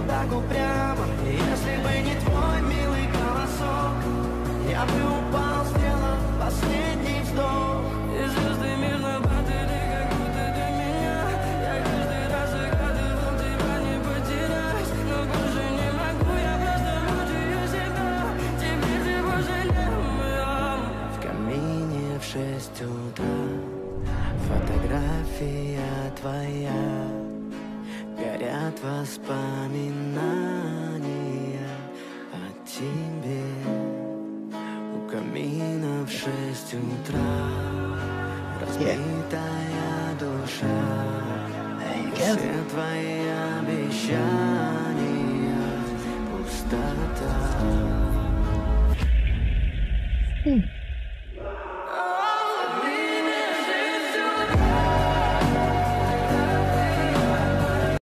вот так упрямо. И если бы не твой милый голосок, я бы упал, сделав последний вздох. И звезды мирно падали, как будто до меня. Я каждый раз загадывал тебя не потерять, но больше не могу, я просто мучаю себя. Теперь ты пожалел меня. В камине в 6 утра фотография твоя, горят воспоминания о тебе. У камина в 6 утра разбитая душа, все твои обещания пустота.